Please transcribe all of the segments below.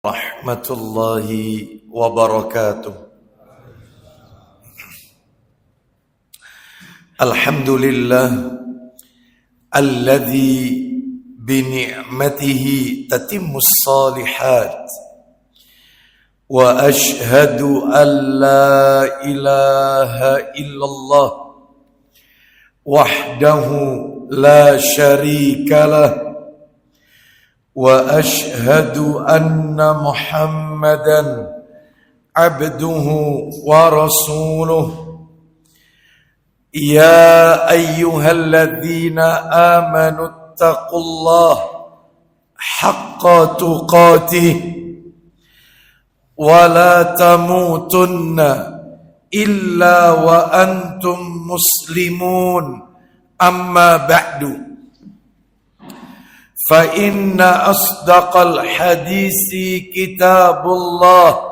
Rahmatullahi wabarakatuh. Alhamdulillah alladzi bi ni'matihi tatimmus shalihat wa ashhadu an la ilaha illallah wahdahu la syarika lah وأشهد أن محمدا عبده ورسوله يا أيها الذين آمنوا اتقوا الله حق تقاته ولا تموتن إلا وأنتم مسلمون أما بعد فإن أصدق الحديث كتاب الله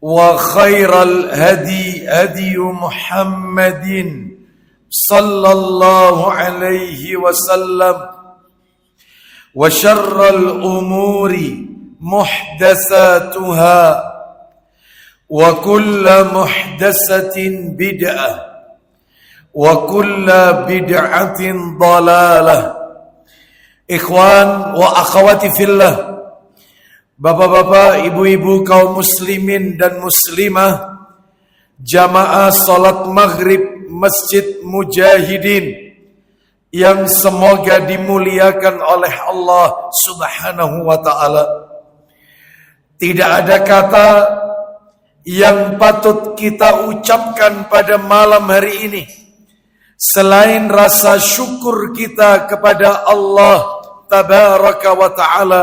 وخير الهدي هدي محمد صلى الله عليه وسلم وشر الأمور محدثاتها وكل محدثة بدعة وكل بدعة ضلالة. Ikhwan wa akhwati fillah, bapak-bapak, ibu-ibu kaum muslimin dan muslimah, jamaah salat maghrib Masjid Mujahidin yang semoga dimuliakan oleh Allah subhanahu wa ta'ala. Tidak ada kata yang patut kita ucapkan pada malam hari ini selain rasa syukur kita kepada Allah tabaraka wa ta'ala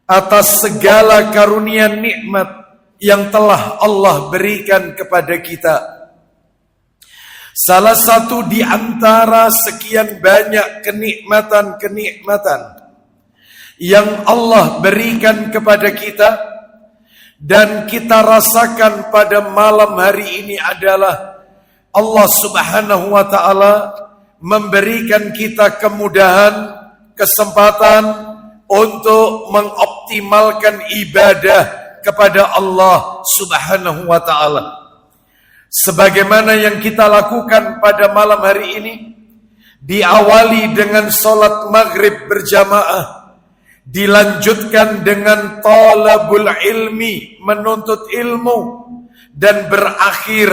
atas segala karunia nikmat yang telah Allah berikan kepada kita. Salah satu di antara sekian banyak kenikmatan-kenikmatan yang Allah berikan kepada kita dan kita rasakan pada malam hari ini adalah Allah subhanahu wa ta'ala memberikan kita kemudahan, kesempatan untuk mengoptimalkan ibadah kepada Allah subhanahu wa ta'ala. Sebagaimana yang kita lakukan pada malam hari ini, diawali dengan salat maghrib berjamaah, dilanjutkan dengan talabul ilmi, menuntut ilmu, dan berakhir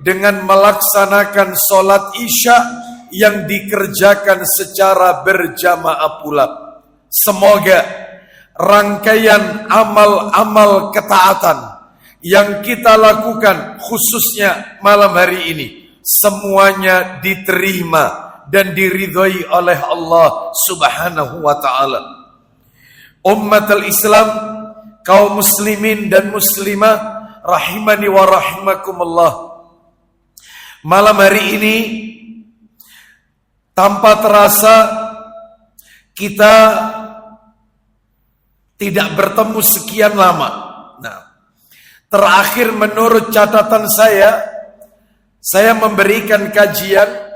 dengan melaksanakan salat isya yang dikerjakan secara berjamaah pula. Semoga rangkaian amal-amal ketaatan yang kita lakukan khususnya malam hari ini semuanya diterima dan diridhai oleh Allah subhanahu wa ta'ala. Ummatul Islam, kaum muslimin dan muslimah rahimani wa rahimakumullah, malam hari ini tanpa terasa kita tidak bertemu sekian lama. Nah, terakhir menurut catatan saya memberikan kajian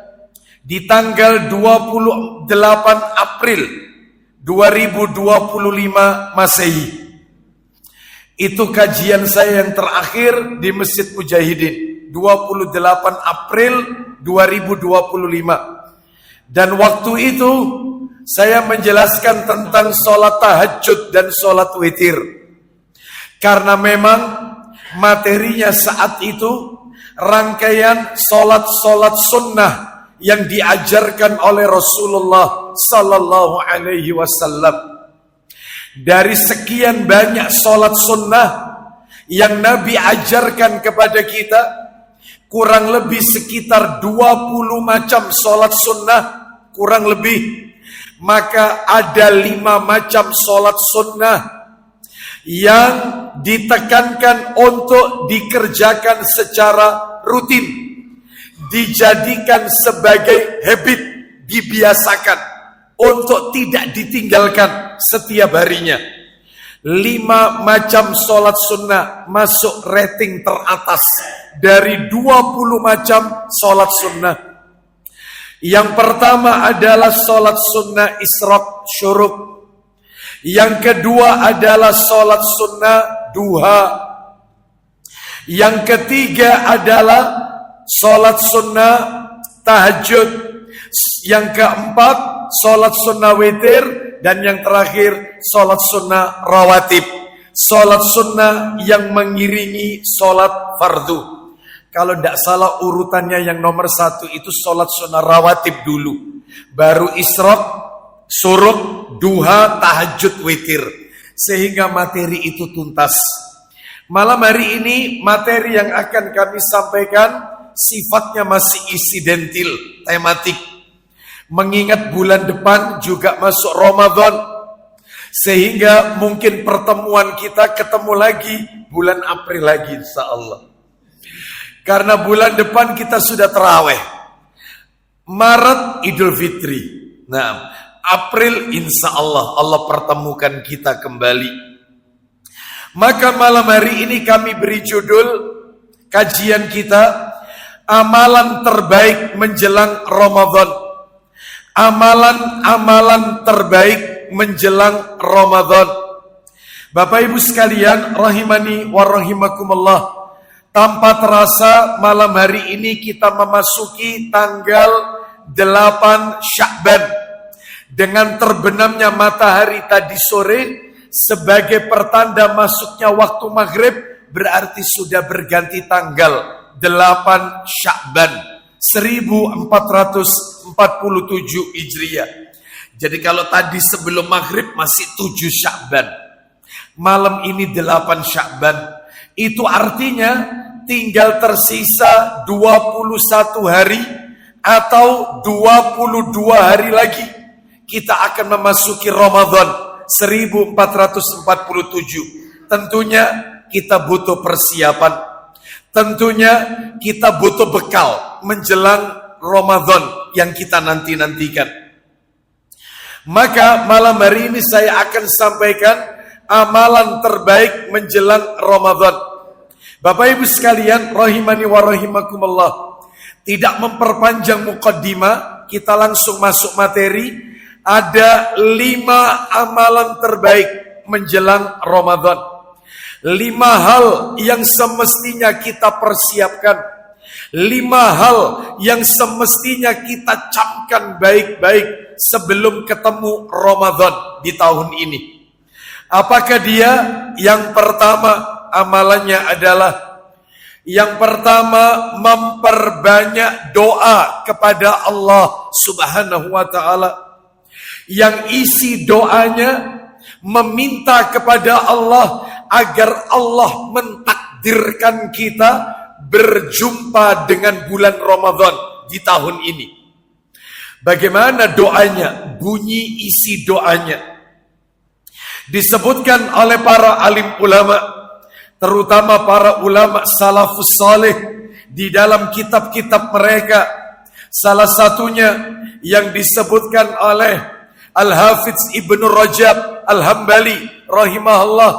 di tanggal 28 April 2025 Masehi. Itu kajian saya yang terakhir di Masjid Mujahidin. 28 April 2025. Dan waktu itu saya menjelaskan tentang sholat tahajud dan sholat witir. Karena memang materinya saat itu rangkaian sholat-sholat sunnah yang diajarkan oleh Rasulullah sallallahu alaihi wasallam. Dari sekian banyak sholat sunnah yang Nabi ajarkan kepada kita, kurang lebih sekitar 20 macam sholat sunnah, kurang lebih. Maka ada 5 macam sholat sunnah yang ditekankan untuk dikerjakan secara rutin, dijadikan sebagai habit, dibiasakan untuk tidak ditinggalkan setiap harinya. 5 macam sholat sunnah masuk rating teratas dari 20 macam sholat sunnah. Yang pertama adalah sholat sunnah isyraq syuruk, Yang kedua adalah sholat sunnah duha. Yang ketiga adalah sholat sunnah tahajud. Yang keempat sholat sunnah witir. Dan yang terakhir sholat sunnah rawatib. Sholat sunnah yang mengiringi sholat fardu. Kalau tidak salah urutannya yang nomor 1 itu sholat sunnah rawatib dulu. Baru isyraq, syuruk, duha, tahajud, witir. Sehingga materi itu tuntas. Malam hari ini materi yang akan kami sampaikan sifatnya masih insidentil, tematik. Mengingat bulan depan juga masuk Ramadan. Sehingga mungkin pertemuan kita ketemu lagi bulan April lagi insya Allah. Karena bulan depan kita sudah tarawih. Maret Idul Fitri. Nah, April insya Allah pertemukan kita kembali. Maka malam hari ini kami beri judul kajian kita, amalan terbaik menjelang Ramadan. Amalan-amalan terbaik menjelang Ramadan. Bapak Ibu sekalian, rahimani wa rahimakumullah. Tanpa terasa malam hari ini kita memasuki tanggal 8 Sya'ban. Dengan terbenamnya matahari tadi sore sebagai pertanda masuknya waktu maghrib, berarti sudah berganti tanggal 8 Sya'ban 1447 Hijriah. Jadi kalau tadi sebelum maghrib masih 7 Sya'ban, malam ini 8 Sya'ban. Itu artinya tinggal tersisa 21 hari atau 22 hari lagi kita akan memasuki Ramadan 1447. Tentunya kita butuh persiapan. Tentunya kita butuh bekal menjelang Ramadan yang kita nanti-nantikan. Maka malam hari ini saya akan sampaikan amalan terbaik menjelang Ramadan. Bapak Ibu sekalian, rahimani wa rahimakumullah. Tidak memperpanjang muqaddimah, kita langsung masuk materi. Ada 5 amalan terbaik menjelang Ramadan. 5 hal yang semestinya kita persiapkan. 5 hal yang semestinya kita camkan baik-baik sebelum ketemu Ramadan di tahun ini. Apakah dia? Yang pertama, amalannya adalah yang pertama, memperbanyak doa kepada Allah Subhanahu wa ta'ala. Yang isi doanya meminta kepada Allah agar Allah mentakdirkan kita berjumpa dengan bulan Ramadan di tahun ini. Bagaimana doanya? Bunyi isi doanya. Disebutkan oleh para alim ulama, terutama para ulama salafus saleh di dalam kitab-kitab mereka. Salah satunya yang disebutkan oleh Al-Hafidz Ibnu Rajab Al-Hambali rahimahullah.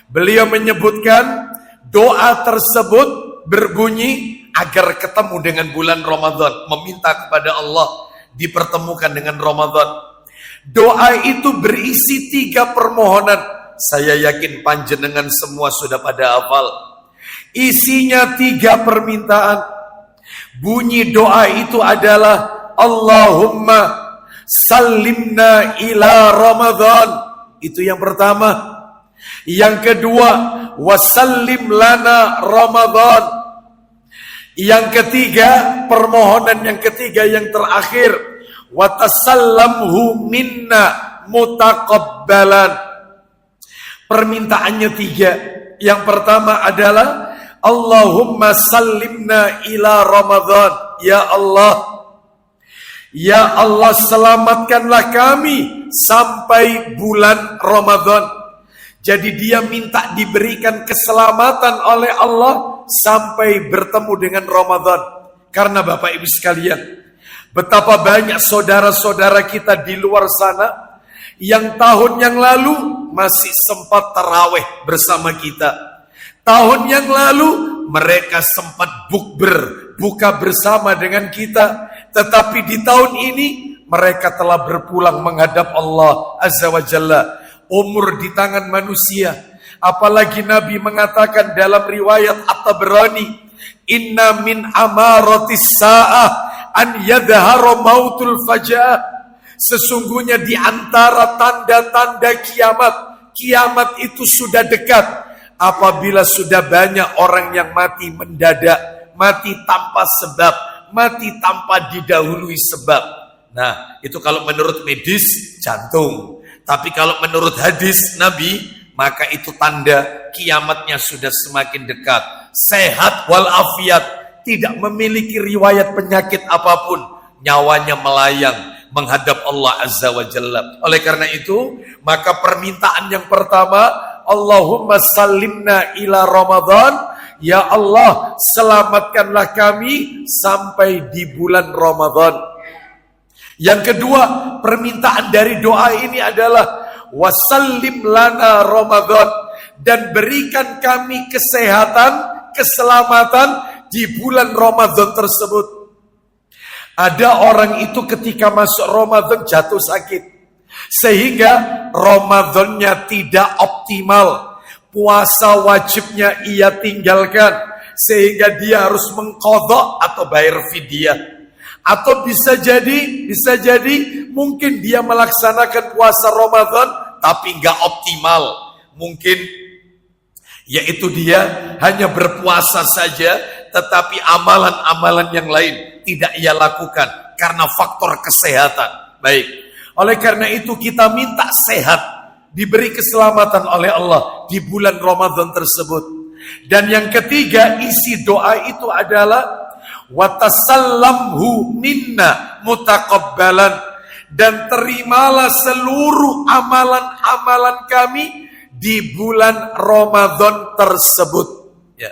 Beliau menyebutkan doa tersebut berbunyi agar ketemu dengan bulan Ramadan, meminta kepada Allah dipertemukan dengan Ramadan. Doa itu berisi 3 permohonan. Saya yakin panjenengan semua sudah pada hafal. Isinya 3 permintaan. Bunyi doa itu adalah Allahumma salimna ila Ramadan. Itu yang pertama. Yang kedua, wasallim lana Ramadan. Yang ketiga, permohonan yang ketiga yang terakhir, watasallamhu minna mutaqabbalan. Permintaannya 3. Yang pertama adalah Allahumma sallimna ila Ramadan. Ya Allah, selamatkanlah kami sampai bulan Ramadan. Jadi dia minta diberikan keselamatan oleh Allah sampai bertemu dengan Ramadan. Karena Bapak Ibu sekalian, betapa banyak saudara-saudara kita di luar sana yang tahun yang lalu masih sempat tarawih bersama kita. Tahun yang lalu mereka sempat bukber, buka bersama dengan kita. Tetapi di tahun ini mereka telah berpulang menghadap Allah Azza wa Jalla. umur di tangan manusia. Apalagi Nabi mengatakan dalam riwayat At-Tabrani, inna min amaratis sa'ah an yadhara mautul faja'ah. Sesungguhnya di antara tanda-tanda kiamat itu sudah dekat apabila sudah banyak orang yang mati mendadak, mati tanpa sebab, mati tanpa didahului sebab. Nah, itu kalau menurut medis jantung. Tapi kalau menurut hadis Nabi, maka itu tanda kiamatnya sudah semakin dekat. Sehat walafiat, tidak memiliki riwayat penyakit apapun, nyawanya melayang menghadap Allah Azza wa Jalla. Oleh karena itu, maka permintaan yang pertama, Allahumma sallimna ila Ramadan. Ya Allah, selamatkanlah kami sampai di bulan Ramadan. Yang kedua, permintaan dari doa ini adalah wasallim lana Ramadan, dan berikan kami kesehatan, keselamatan di bulan Ramadan tersebut. Ada orang itu ketika masuk Ramadan jatuh sakit, sehingga Ramadannya tidak optimal. Puasa wajibnya ia tinggalkan, sehingga dia harus mengqadha atau bayar fidyah. Atau bisa jadi mungkin dia melaksanakan puasa Ramadan tapi nggak optimal. Mungkin yaitu dia hanya berpuasa saja, tetapi amalan-amalan yang lain tidak ia lakukan karena faktor kesehatan. Baik, oleh karena itu kita minta sehat, diberi keselamatan oleh Allah di bulan Ramadan tersebut. Dan yang ketiga, isi doa itu adalah watasallamhu minna mutaqabbalan, dan terimalah seluruh amalan-amalan kami di bulan Ramadan tersebut. Ya.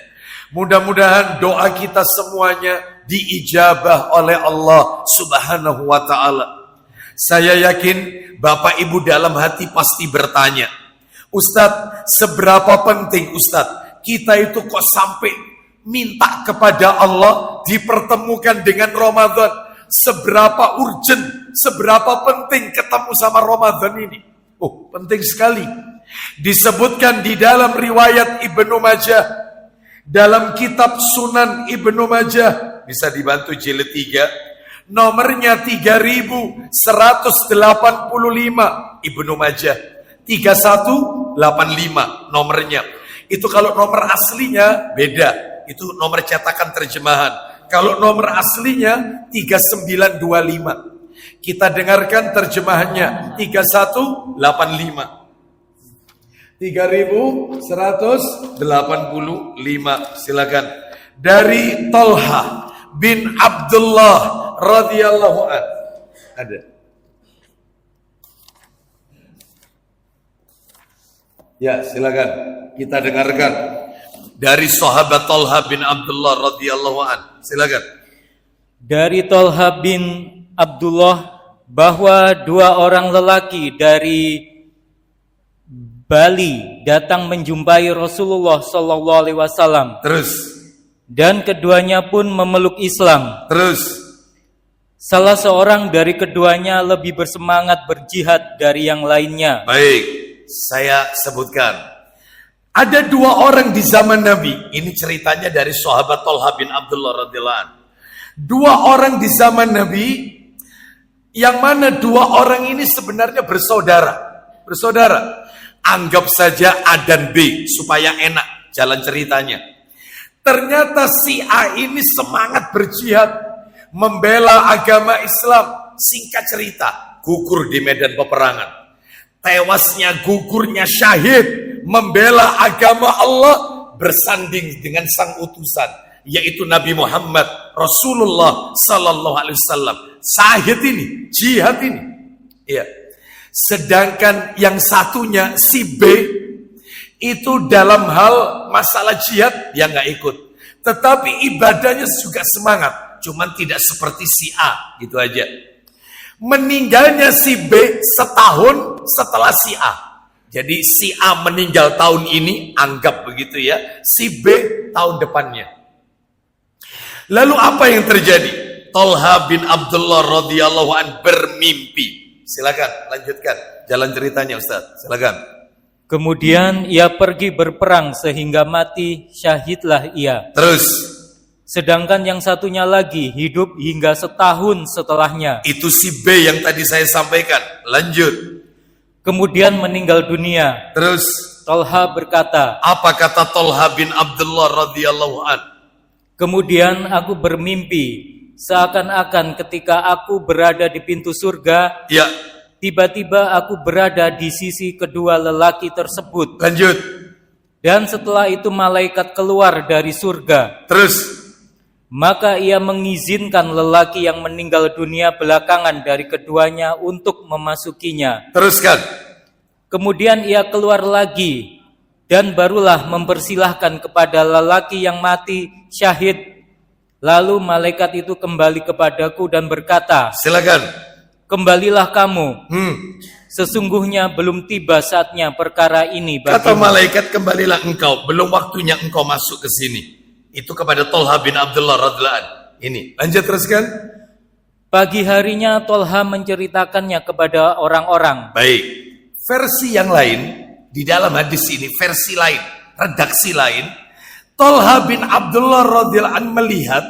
Mudah-mudahan doa kita semuanya diijabah oleh Allah Subhanahu wa ta'ala. Saya yakin Bapak Ibu dalam hati pasti bertanya, Ustadz, seberapa penting Ustadz kita itu kok sampai minta kepada Allah dipertemukan dengan Ramadan? Seberapa urgent, seberapa penting ketemu sama Ramadan ini? Oh, penting sekali. Disebutkan di dalam riwayat Ibnu Majah, dalam kitab Sunan Ibnu Majah, bisa dibantu jilid 3, nomornya 3185, Ibnu Majah 3185 nomornya. Itu kalau nomor aslinya beda. Itu nomor cetakan terjemahan. Kalau nomor aslinya 3925. Kita dengarkan terjemahannya 3185. 3185. Silakan. Dari Talha bin Abdullah radhiyallahu an. Ada. Ya, silakan. Kita dengarkan. Dari sahabat Talha bin Abdullah radhiyallahu an. Silakan. Dari Talha bin Abdullah bahwa dua orang lelaki dari Bali datang menjumpai Rasulullah sallallahu alaihi wasallam. Terus. Dan keduanya pun memeluk Islam. Terus. Salah seorang dari keduanya lebih bersemangat berjihad dari yang lainnya. Baik, saya sebutkan. Ada dua orang di zaman Nabi. Ini ceritanya dari sahabat Talha bin Abdullah radhiyallahu anhu. Dua orang di zaman Nabi, yang mana dua orang ini sebenarnya bersaudara. Bersaudara. Anggap saja A dan B supaya enak jalan ceritanya. Ternyata si A ini semangat berjihad, membela agama Islam. Singkat cerita, gugur di medan peperangan. Tewasnya, gugurnya syahid membela agama Allah, bersanding dengan sang utusan, yaitu Nabi Muhammad Rasulullah sallallahu alaihi wasallam. Syahid ini, jihad ini. Ya. Sedangkan yang satunya si B itu dalam hal masalah jihad dia nggak ikut, tetapi ibadahnya juga semangat, cuman tidak seperti si A, gitu aja. Meninggalnya si B setahun setelah si A. Jadi si A meninggal tahun ini, anggap begitu ya, si B tahun depannya. Lalu apa yang terjadi? Talha bin Abdullah radhiyallahu an bermimpi. Silakan lanjutkan jalan ceritanya Ustaz. Silakan. Kemudian ia pergi berperang sehingga mati, syahidlah ia. Terus. Sedangkan yang satunya lagi hidup hingga setahun setelahnya. Itu si B yang tadi saya sampaikan. Lanjut. Kemudian meninggal dunia. Terus. Tolha berkata, apa kata Tolha bin Abdullah radhiyallahu an? Kemudian aku bermimpi, seakan-akan ketika aku berada di pintu surga, ya, tiba-tiba aku berada di sisi kedua lelaki tersebut. Lanjut. Dan setelah itu malaikat keluar dari surga. Terus. Maka ia mengizinkan lelaki yang meninggal dunia belakangan dari keduanya untuk memasukinya. Teruskan. Kemudian ia keluar lagi dan barulah mempersilahkan kepada lelaki yang mati syahid. Lalu malaikat itu kembali kepadaku dan berkata, silakan, kembalilah kamu. Sesungguhnya belum tiba saatnya perkara ini bagimu. Kata malaikat, kembalilah engkau, belum waktunya engkau masuk ke sini. Itu kepada Tolha bin Abdullah radhiyallahu anhu. Ini, lanjut teruskan. Pagi harinya Tolha menceritakannya kepada orang-orang. Baik. Versi yang lain di dalam hadis ini, versi lain, redaksi lain, Tolha bin Abdullah radhiyallahu anhu melihat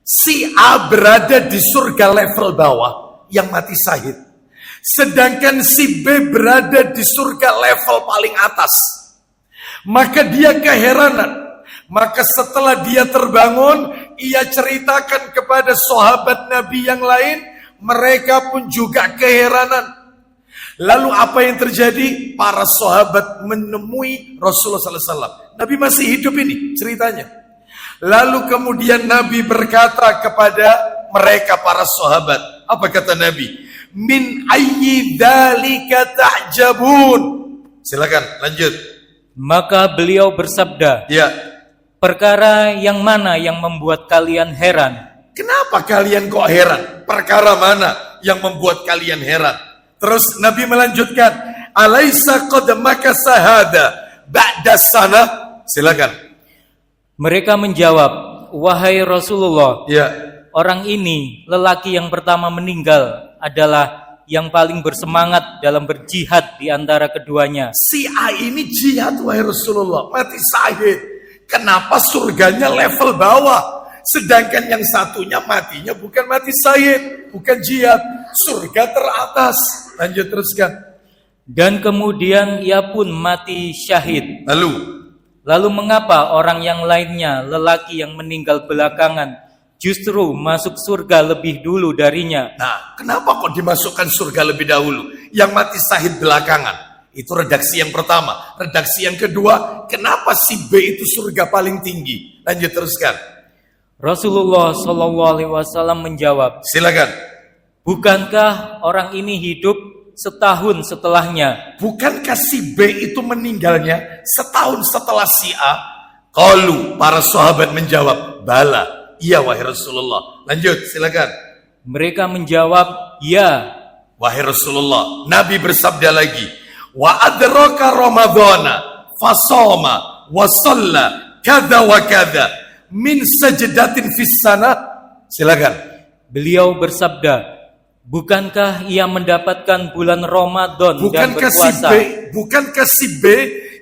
si A berada di surga level bawah yang mati syahid. Sedangkan si B berada di surga level paling atas. Maka dia keheranan. Maka setelah dia terbangun, ia ceritakan kepada sahabat Nabi yang lain, mereka pun juga keheranan. Lalu apa yang terjadi? Para sahabat menemui Rasulullah SAW. Nabi masih hidup ini ceritanya. Lalu kemudian Nabi berkata kepada mereka para sahabat. Apa kata Nabi? Min ayyi dzalika ta'jabun. Silakan lanjut. Maka beliau bersabda, ya, perkara yang mana yang membuat kalian heran? Kenapa kalian kok heran? Perkara mana yang membuat kalian heran? Terus Nabi melanjutkan, alaisa qad makasa hada ba'da sana? Silakan. Mereka menjawab, wahai Rasulullah, ya, orang ini, lelaki yang pertama meninggal, adalah yang paling bersemangat dalam berjihad di antara keduanya. Si A ini jihad wahai Rasulullah, mati syahid. Kenapa surganya level bawah? Sedangkan yang satunya matinya bukan mati syahid, bukan jihad, surga teratas. Lanjut teruskan. Dan kemudian ia pun mati syahid. Lalu mengapa orang yang lainnya, lelaki yang meninggal belakangan, justru masuk surga lebih dulu darinya? Nah, kenapa kok dimasukkan surga lebih dahulu? Yang mati syahid belakangan. Itu redaksi yang pertama. Redaksi yang kedua, kenapa si B itu surga paling tinggi? Lanjut teruskan. Rasulullah SAW menjawab, silakan. Bukankah orang ini hidup setahun setelahnya? Bukankah si B itu meninggalnya setahun setelah si A? Qalu, para sahabat menjawab, bala, iya wahai Rasulullah. Lanjut, silakan. Mereka menjawab, ya. Wahai Rasulullah, Nabi bersabda lagi, wa adraka Ramadhana fasoma wa shalla kada wa kada min sajdatin fis sana. Silakan. Beliau bersabda, bukankah ia mendapatkan bulan Ramadan dan berpuasa? Bukankah si B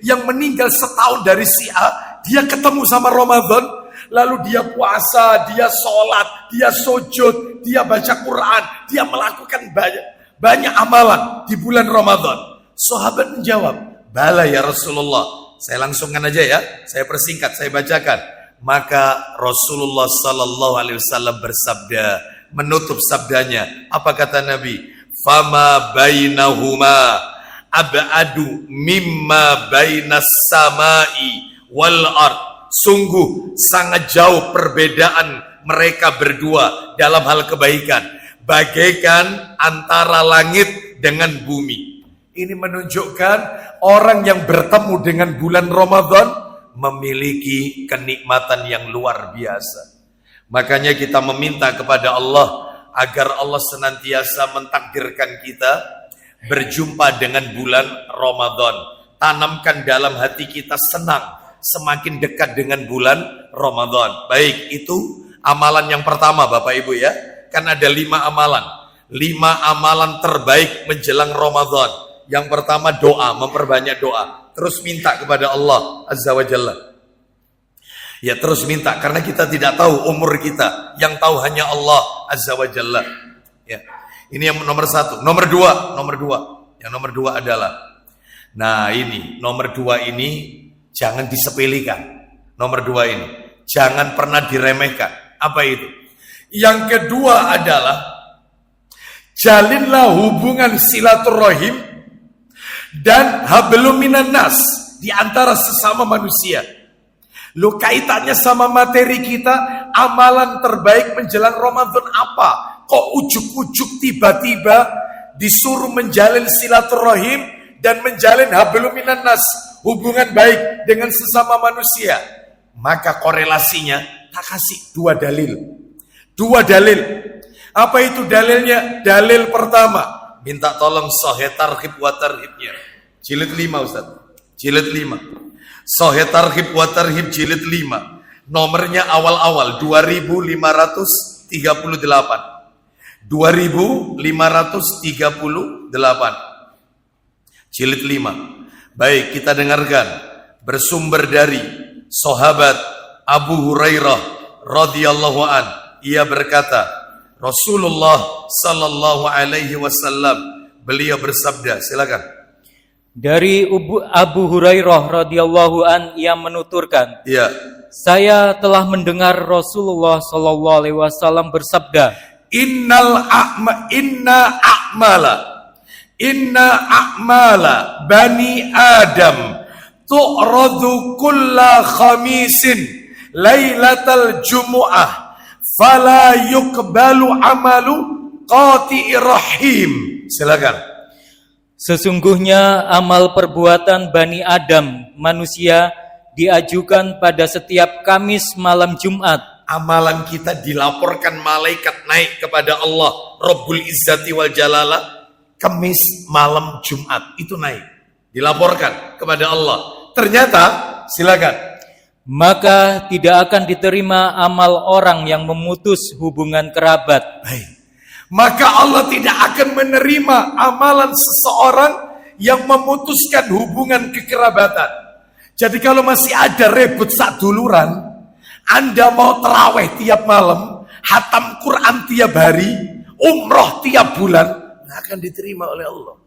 yang meninggal setahun dari si A, dia ketemu sama Ramadan, lalu dia puasa, dia sholat, dia sujud, dia baca Quran, dia melakukan banyak amalan di bulan Ramadan. Sahabat menjawab, bala ya Rasulullah. Saya langsungkan aja ya, saya persingkat, saya bacakan. Maka Rasulullah sallallahu alaihi wasallam bersabda, menutup sabdanya, apa kata Nabi? Fama bainahuma ab'adu mimma bainas samai wal ard. Sungguh sangat jauh perbedaan mereka berdua dalam hal kebaikan, bagaikan antara langit dengan bumi. Ini menunjukkan orang yang bertemu dengan bulan Ramadan memiliki kenikmatan yang luar biasa. Makanya kita meminta kepada Allah agar Allah senantiasa mentakdirkan kita berjumpa dengan bulan Ramadan. Tanamkan dalam hati kita senang semakin dekat dengan bulan Ramadan. Baik, itu amalan yang pertama Bapak Ibu ya. Kan ada 5 amalan. 5 amalan terbaik menjelang Ramadan. Yang pertama doa, memperbanyak doa. Terus minta kepada Allah Azza wa Jalla. Ya terus minta, karena kita tidak tahu umur kita. Yang tahu hanya Allah Azza wa Jalla. Ya. Ini yang nomor 1. Nomor 2. Yang nomor 2 adalah, nah ini, nomor 2 ini jangan disepelekan. Nomor 2 ini jangan pernah diremehkan. Apa itu? Yang kedua adalah, jalinlah hubungan silaturahim dan hablum minan nas di antara sesama manusia. Lu kaitannya sama materi kita, amalan terbaik menjelang Ramadan apa? Kok ujuk-ujuk tiba-tiba disuruh menjalin silaturahim dan menjalin hablum minan nas, hubungan baik dengan sesama manusia? Maka korelasinya tak kasih 2 dalil. 2 dalil. Apa itu dalilnya? Dalil pertama, minta tolong Sahih Targhib wa Tarhibnya. Jilid 5 Ustaz. Jilid 5. Sahih Targhib wa Tarhib jilid 5. Nomornya awal-awal 2538. 2538. Jilid 5. Baik, kita dengarkan. Bersumber dari sahabat Abu Hurairah radhiyallahu an. Ia berkata, Rasulullah sallallahu alaihi wasallam, beliau bersabda, silakan. Dari Abu Hurairah radhiyallahu an, ia menuturkan, ya, saya telah mendengar Rasulullah sallallahu alaihi wasallam bersabda, Inna a'mala bani Adam tu'radu kulla khamisin lailatal jumu'ah fala yuqbalu amalu qati'ir rahim. Silakan. Sesungguhnya amal perbuatan Bani Adam, manusia, diajukan pada setiap Kamis malam Jumat. Amalan kita dilaporkan malaikat naik kepada Allah Rabbul Izzati wal Jalalah Kamis malam Jumat. Itu naik, dilaporkan kepada Allah. Ternyata, silakan, maka tidak akan diterima amal orang yang memutus hubungan kerabat. Baik. Maka Allah tidak akan menerima amalan seseorang yang memutuskan hubungan kekerabatan. Jadi kalau masih ada rebut sak duluran, Anda mau terawih tiap malam, hatam Quran tiap hari, umroh tiap bulan, nggak akan diterima oleh Allah.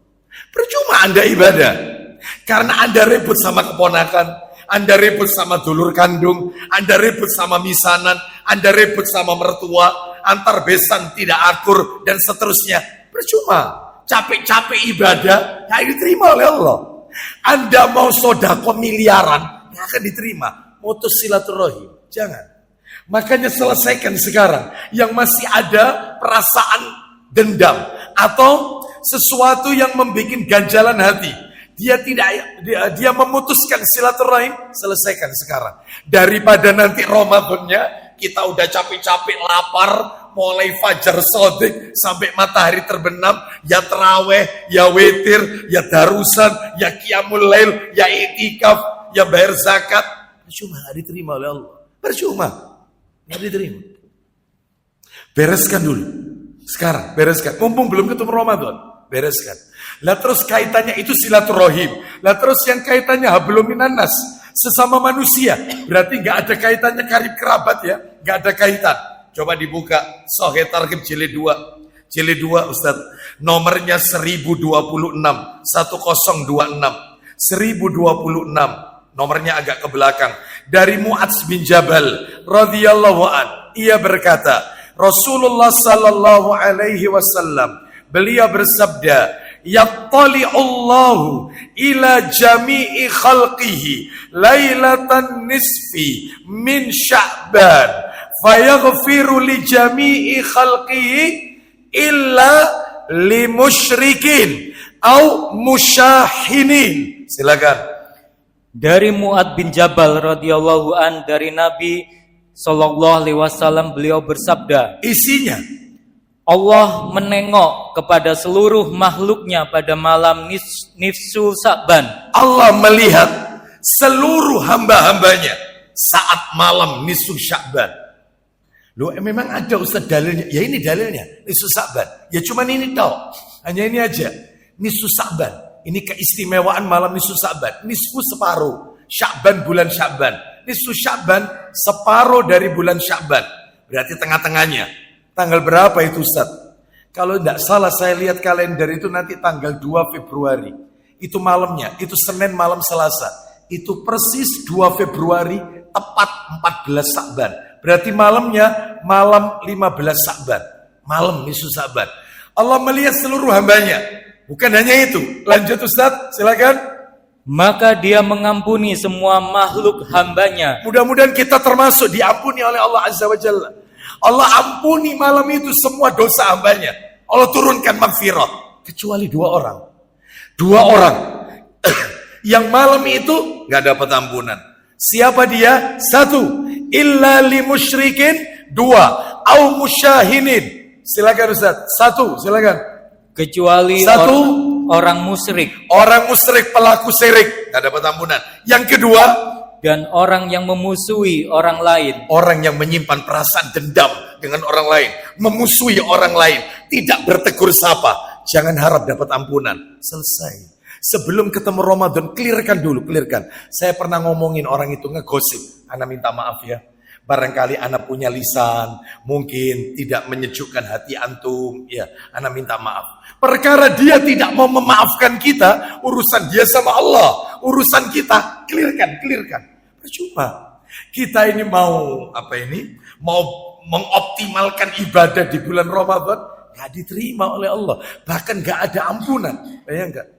Percuma Anda ibadah, karena Anda rebut sama keponakan, Anda ribut sama dulur kandung, Anda ribut sama misanan, Anda ribut sama mertua, antar besan tidak akur, dan seterusnya. Percuma, capek-capek ibadah, nggak diterima oleh Allah. Anda mau sodako miliaran, nggak akan diterima. Mutus silaturahim, jangan. Makanya selesaikan sekarang. Yang masih ada perasaan dendam atau sesuatu yang membuat ganjalan hati, dia memutuskan silaturahim, selesaikan sekarang. Daripada nanti Ramadannya kita udah capek-capek lapar, mulai fajar shadiq sampai matahari terbenam, ya terawih, ya witir, ya darusan, ya qiyamul lail, ya i'tikaf, ya bayar zakat. Percuma, nggak diterima oleh Allah. Percuma, nggak diterima. Bereskan dulu. Sekarang, bereskan. Mumpung belum ketemu Ramadan, bereskan. Lah terus kaitannya itu silaturahim. Lah terus yang kaitannya hablum minan nas, sesama manusia. Berarti nggak ada kaitannya karib kerabat ya, nggak ada kaitan. Coba dibuka Sahih Targhib jilid 2. Jilid 2 Ustaz. Nomornya 1026, 1026. 1026. Nomornya agak ke belakang. Dari Mu'adz bin Jabal radhiyallahu an, ia berkata, Rasulullah sallallahu alaihi wasallam, beliau bersabda, yattali'ullahu ila jami'i khalqihi lailatan nisfi min Sya'ban fayaghfiru li jami'i khalqihi illa li musyrikin au musyahinin. Silakan. Dari Mu'adz bin Jabal radhiyallahu an, dari Nabi sallallahu alaihi wasallam, beliau bersabda, isinya, Allah menengok kepada seluruh makhluknya pada malam nisfu Sya'ban. Allah melihat seluruh hamba-hambanya saat malam nisfu Sya'ban. Loh memang ada Ustaz dalilnya. Ya ini dalilnya. Nisfu Sya'ban. Ya cuman ini tau. Hanya ini aja. Nisfu Sya'ban. Ini keistimewaan malam nisfu Sya'ban. Nisfu separuh. Sya'ban bulan Sya'ban. Nisfu Sya'ban separuh dari bulan Sya'ban. Berarti tengah-tengahnya. Tanggal berapa itu Ustaz? Kalau tidak salah saya lihat kalender itu nanti tanggal 2 Februari. Itu malamnya. Itu Senin malam Selasa. Itu persis 2 Februari tepat 14 Sya'ban. Berarti malamnya malam 15 Sya'ban. Malam nisfu Sya'ban. Allah melihat seluruh hambanya. Bukan hanya itu. Lanjut Ustaz, silakan. Maka dia mengampuni semua makhluk hambanya. Mudah-mudahan kita termasuk diampuni oleh Allah Azza wa Jalla. Allah ampuni malam itu semua dosa hambanya. Allah turunkan maghfirah. Kecuali 2 orang. 2 orang. Yang malam itu gak dapat ampunan. Siapa dia? 1. Illa li musyrikin. 2. Au musyahinin. Silakan Ustaz. 1. Silakan. Kecuali orang musyrik. Orang musyrik pelaku syirik. Gak dapat ampunan. Yang kedua. Dan orang yang memusuhi orang lain. Orang yang menyimpan perasaan dendam dengan orang lain. Memusuhi orang lain. Tidak bertegur sapa. Jangan harap dapat ampunan. Selesai. Sebelum ketemu Ramadan, clearkan dulu, clearkan. Saya pernah ngomongin orang itu ngegosip. Ana minta maaf ya. Barangkali ana punya lisan, mungkin tidak menyejukkan hati antum. Ya, ana minta maaf. Perkara dia tidak mau memaafkan kita, urusan dia sama Allah. Urusan kita, clearkan. Percuma. Kita ini mau mengoptimalkan ibadah di bulan Ramadan, gak diterima oleh Allah. Bahkan gak ada ampunan. Bayangkan.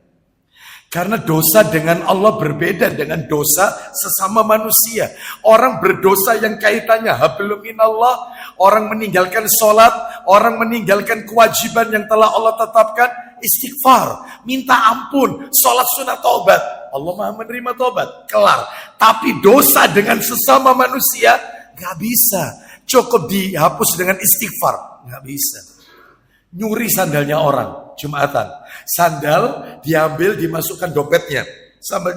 Karena dosa dengan Allah berbeda dengan dosa sesama manusia. Orang berdosa yang kaitannya hablum minallah, orang meninggalkan sholat, orang meninggalkan kewajiban yang telah Allah tetapkan, istighfar, minta ampun, sholat sunat taubat. Allah Maha menerima taubat, kelar. Tapi dosa dengan sesama manusia gak bisa. Cukup dihapus dengan istighfar, gak bisa. Nyuri sandalnya orang Jumatan, sandal diambil dimasukkan dompetnya,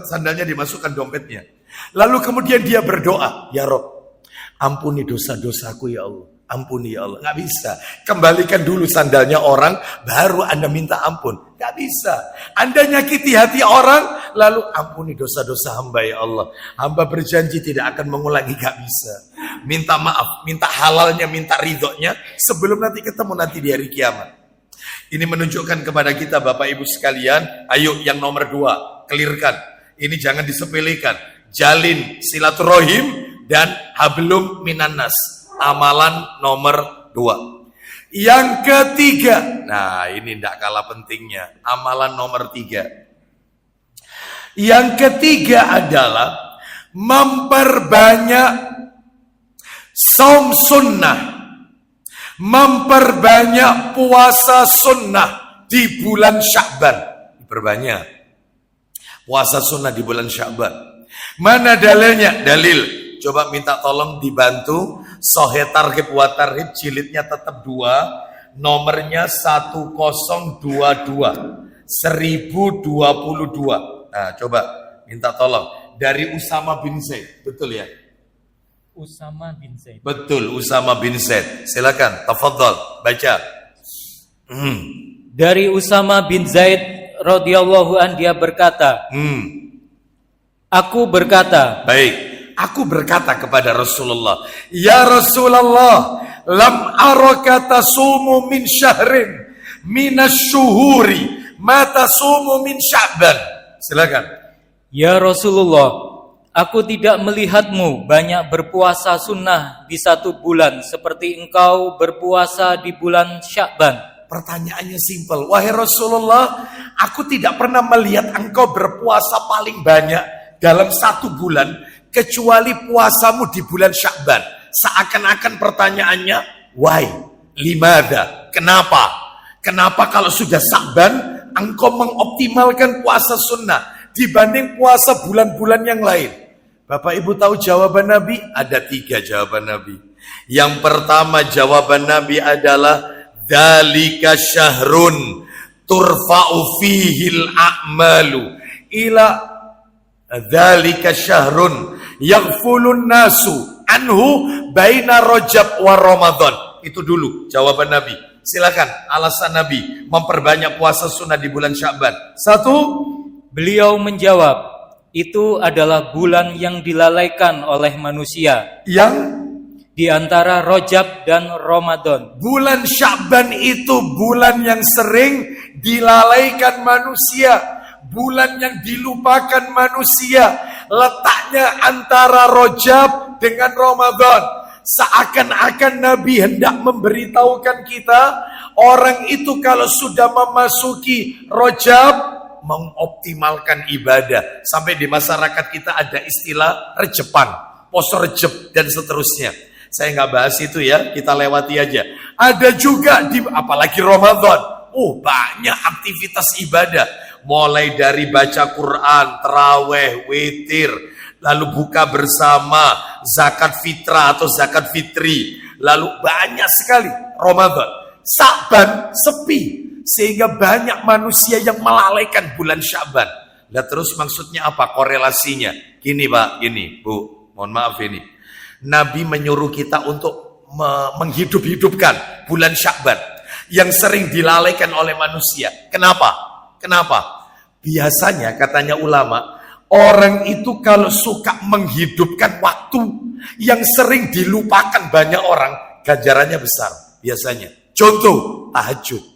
sandalnya dimasukkan dompetnya. Lalu kemudian dia berdoa, ya Rob, ampuni dosa-dosaku ya Allah, ampuni ya Allah. Gak bisa. Kembalikan dulu sandalnya orang, baru Anda minta ampun. Gak bisa. Anda nyakiti hati orang, lalu ampuni dosa-dosa hamba ya Allah. Hamba berjanji tidak akan mengulangi. Gak bisa. Minta maaf, minta halalnya, minta ridhonya, sebelum nanti ketemu nanti di hari kiamat. Ini menunjukkan kepada kita Bapak Ibu sekalian, ayo yang nomor 2, clearkan. Ini jangan disepelekan. Jalin silaturahim dan hablum minannas. Amalan nomor 2. Yang ketiga, nah ini tidak kalah pentingnya, amalan nomor 3. Yang ketiga adalah memperbanyak saum sunnah, memperbanyak puasa sunnah di bulan Sya'ban. Diperbanyak puasa sunnah di bulan Sya'ban. Mana dalilnya? Dalil. Coba minta tolong dibantu. Sahih Targhib wa Tarhib jilidnya tetap 2, nomornya 1022, 1022. Nah, coba minta tolong dari Usama bin Zaid, betul ya? Usama bin Zaid. Betul, Usama bin Zaid. Silakan, tafadhol, baca. Dari Usama bin Zaid radhiyallahu an dia berkata, Aku berkata, baik. Aku berkata kepada Rasulullah, ya Rasulullah, lam araka tasumu min syahrin minasyuhuri ma tasumu min Sya'ban. Silakan. Ya Rasulullah, aku tidak melihatmu banyak berpuasa sunnah di 1 bulan seperti engkau berpuasa di bulan Sya'ban. Pertanyaannya simpel. Wahai Rasulullah, aku tidak pernah melihat engkau berpuasa paling banyak dalam 1 bulan kecuali puasamu di bulan Sya'ban. Seakan-akan pertanyaannya, why? Limada? Kenapa? Kenapa kalau sudah Sya'ban engkau mengoptimalkan puasa sunnah dibanding puasa bulan-bulan yang lain? Bapak Ibu tahu jawaban Nabi? Ada 3 jawaban Nabi. Yang pertama jawaban Nabi adalah dzalika syahrun turfa'u fihil a'malu ila dzalika syahrun yaghfulun nasu anhu baina Rajab wa Ramadan. Itu dulu jawaban Nabi. Silakan alasan Nabi memperbanyak puasa sunnah di bulan Sya'ban. Satu, Beliau menjawab, itu adalah bulan yang dilalaikan oleh manusia yang di antara Rajab dan Ramadan. bulan Sya'ban itu bulan yang sering dilalaikan manusia, bulan yang dilupakan manusia. Letaknya antara Rajab dengan Ramadan. Seakan-akan Nabi hendak memberitahukan kita, orang itu kalau sudah memasuki Rajab mengoptimalkan ibadah. Sampai di masyarakat kita ada istilah rejepan, poso rejeb dan seterusnya. Saya nggak bahas itu ya, kita lewati aja. Ada juga apalagi Ramadan. Banyak aktivitas ibadah. Mulai dari baca Quran, taraweh, witir, lalu buka bersama, zakat fitrah atau zakat fitri. Lalu banyak sekali Ramadan. Sya'ban sepi. Sehingga banyak manusia yang melalaikan bulan Sya'ban. Nah terus maksudnya apa? Korelasinya. Gini Pak, gini Bu, mohon maaf ini. Nabi menyuruh kita untuk menghidup-hidupkan bulan Sya'ban yang sering dilalaikan oleh manusia. Kenapa? Biasanya katanya ulama, orang itu kalau suka menghidupkan waktu yang sering dilupakan banyak orang, ganjarannya besar biasanya. Contoh, tahajud.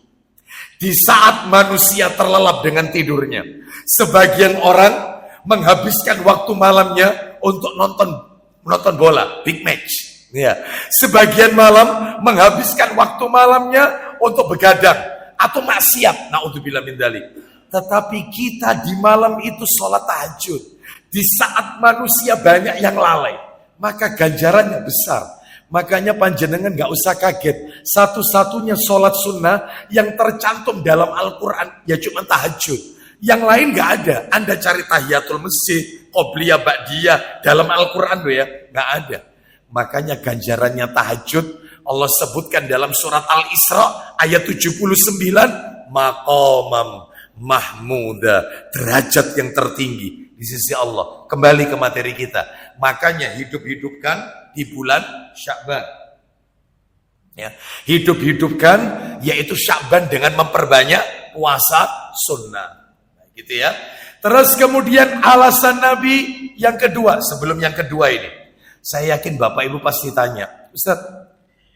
Di saat manusia terlelap dengan tidurnya, sebagian orang menghabiskan waktu malamnya untuk nonton bola, big match. Ya. Sebagian malam menghabiskan waktu malamnya untuk begadang atau maksiat. Na'udzubillah min dzalik. Tetapi kita di malam itu sholat tahajud. Di saat manusia banyak yang lalai, maka ganjarannya besar. Makanya panjenengan gak usah kaget. Satu-satunya sholat sunnah yang tercantum dalam Al-Quran ya cuma tahajud. Yang lain gak ada. Anda cari tahiyatul masjid, qobliyah, ba'diyah dalam Al-Quran loh ya, gak ada. Makanya ganjarannya tahajud Allah sebutkan dalam surat Al-Isra ayat 79, maqamam mahmuda, derajat yang tertinggi di sisi Allah. Kembali ke materi kita. Makanya hidup-hidupkan di bulan Sya'ban. Ya, hidup-hidupkan yaitu Sya'ban dengan memperbanyak puasa sunnah. Gitu ya. Terus kemudian alasan Nabi yang kedua, sebelum yang kedua ini. Saya yakin Bapak Ibu pasti tanya, Ustaz,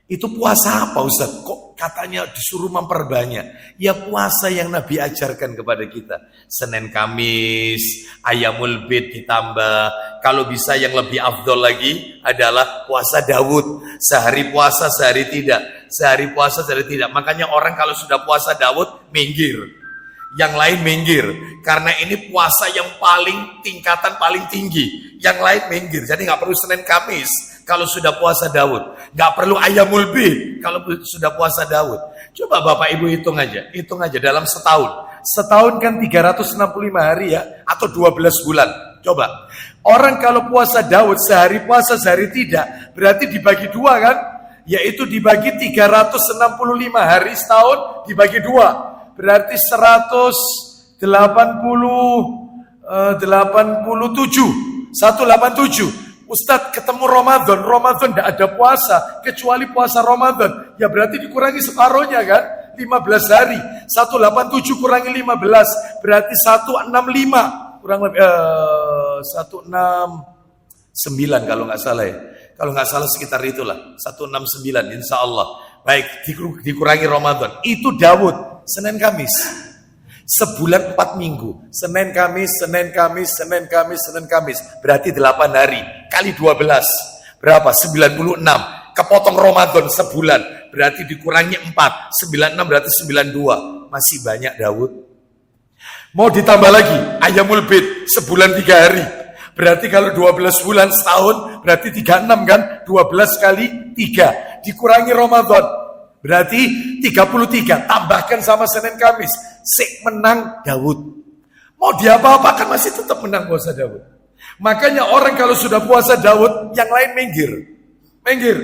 itu puasa apa Ustaz? Kok katanya disuruh memperbanyak? Ya puasa yang Nabi ajarkan kepada kita. Senin Kamis, Ayamul Bid ditambah. Kalau bisa yang lebih afdol lagi adalah puasa Daud. Sehari puasa, sehari tidak. Sehari puasa, sehari tidak. Makanya orang kalau sudah puasa Daud, minggir. Yang lain minggir. Karena ini puasa yang tingkatan paling tinggi. Yang lain minggir. Jadi gak perlu Senin Kamis kalau sudah puasa Daud. Gak perlu Ayamul Bid kalau sudah puasa Daud. Coba Bapak Ibu hitung aja dalam setahun. Setahun kan 365 hari ya, atau 12 bulan. Coba. Orang kalau puasa Daud sehari puasa sehari tidak, berarti dibagi dua kan? Yaitu dibagi 365 hari setahun dibagi dua. Berarti 187. 187. Ustadz ketemu Ramadan tidak ada puasa kecuali puasa Ramadan. Ya berarti dikurangi separuhnya kan? 15 hari. 187 kurangi 15 berarti 165. Kurang lebih 169 kalau nggak salah ya. Kalau nggak salah sekitar itulah. 169 insya Allah. Baik, dikurangi Ramadan. Itu Daud, Senin Kamis. Sebulan 4 minggu. Senin Kamis, Senin Kamis, Senin Kamis, Senin Kamis. Berarti 8 hari. Kali 12. Berapa? 96. Kepotong Ramadan sebulan. Berarti dikurangi 4. 96 berarti 92. Masih banyak Daud. Mau ditambah lagi. Ayamul Bid. Sebulan 3 hari. Berarti kalau 12 bulan setahun. Berarti 36 kan? 12 kali 3. Dikurangi Ramadan. Berarti 33. Tambahkan sama Senin Kamis. Menang Daud. Mau diapa-apakan masih tetap menang puasa Daud. Makanya orang kalau sudah puasa Daud, yang lain minggir. Minggir.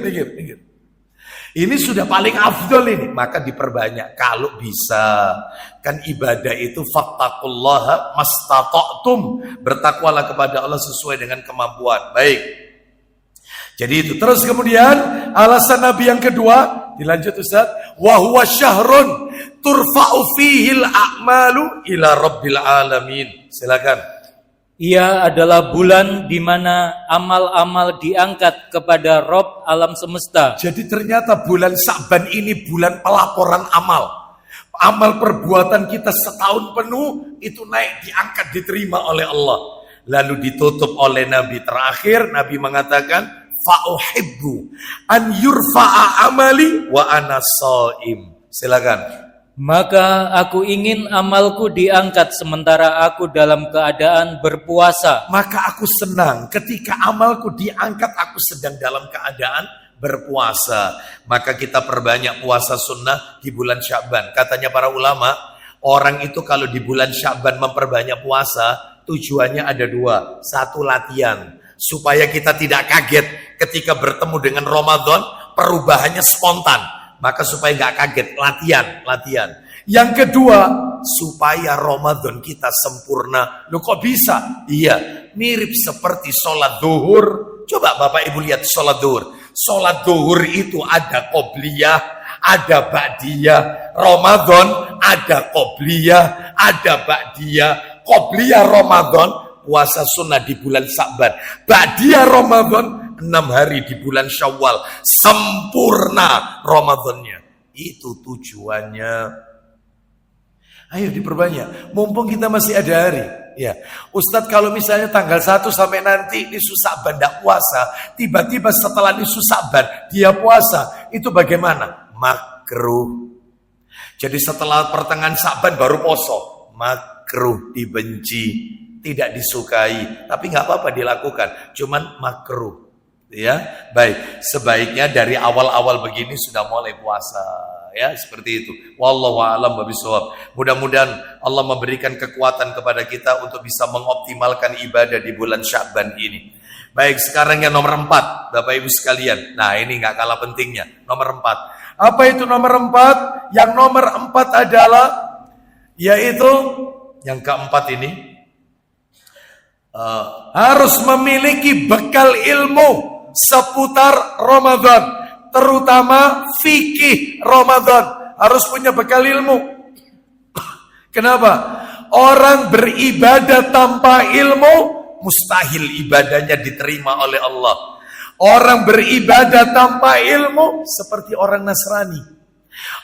Ini sudah paling afdol ini. Maka diperbanyak. Kalau bisa. Kan ibadah itu fattaqullaha mastata'tum. Bertakwalah kepada Allah sesuai dengan kemampuan. Baik. Jadi itu. Terus kemudian alasan Nabi yang kedua, dilanjut Ustaz, wa huwa syahrun turfa'u fihil a'malu ila rabbil alamin. Silakan. Ia adalah bulan di mana amal-amal diangkat kepada Rob alam semesta. Jadi ternyata bulan Sya'ban ini bulan pelaporan amal. Amal perbuatan kita setahun penuh itu naik, diangkat, diterima oleh Allah. Lalu ditutup oleh Nabi terakhir. Nabi mengatakan, fa'uhibbu an yurfa'a amali wa ana shaim. Silakan. Maka aku ingin amalku diangkat sementara aku dalam keadaan berpuasa. Maka aku senang ketika amalku diangkat, aku sedang dalam keadaan berpuasa. Maka kita perbanyak puasa sunnah di bulan Sya'ban. Katanya para ulama, orang itu kalau di bulan Sya'ban memperbanyak puasa, tujuannya ada dua. Satu, latihan. Supaya kita tidak kaget ketika bertemu dengan Ramadan, perubahannya spontan. Maka supaya nggak kaget, latihan. Yang kedua, supaya Ramadan kita sempurna. Loh kok bisa? Iya, mirip seperti sholat zuhur. Coba Bapak Ibu lihat sholat zuhur. Sholat zuhur itu ada qobliyah, ada ba'diyah. Ramadan ada qobliyah, ada ba'diyah. Qobliyah Ramadan, puasa sunnah di bulan Sya'ban. Ba'diyah Ramadan, 6 hari di bulan Syawal. Sempurna Ramadannya. Itu tujuannya. Ayo diperbanyak. Mumpung kita masih ada hari. Ya, Ustadz kalau misalnya tanggal 1 sampai nanti nisfu Sya'ban tidak puasa, tiba-tiba setelah nisfu Sya'ban dia puasa, itu bagaimana? Makruh. Jadi setelah pertengahan Sya'ban baru poso, makruh, dibenci, tidak disukai, tapi nggak apa-apa dilakukan, cuman makruh. Ya, baik. Sebaiknya dari awal-awal begini sudah mulai puasa. Ya, seperti itu. Wallahu a'lam bishawab. Mudah-mudahan Allah memberikan kekuatan kepada kita untuk bisa mengoptimalkan ibadah di bulan Sya'ban ini. Baik, sekarang yang nomor 4, Bapak Ibu sekalian. Nah, ini nggak kalah pentingnya. Nomor 4. Apa itu nomor 4? Yang nomor 4 adalah, yaitu yang keempat ini, harus memiliki bekal ilmu seputar Ramadan, terutama fikih Ramadan. Harus punya bekal ilmu. Kenapa? Orang beribadah tanpa ilmu, mustahil ibadahnya diterima oleh Allah. Orang beribadah tanpa ilmu seperti orang Nasrani.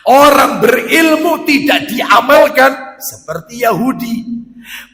Orang berilmu tidak diamalkan seperti Yahudi.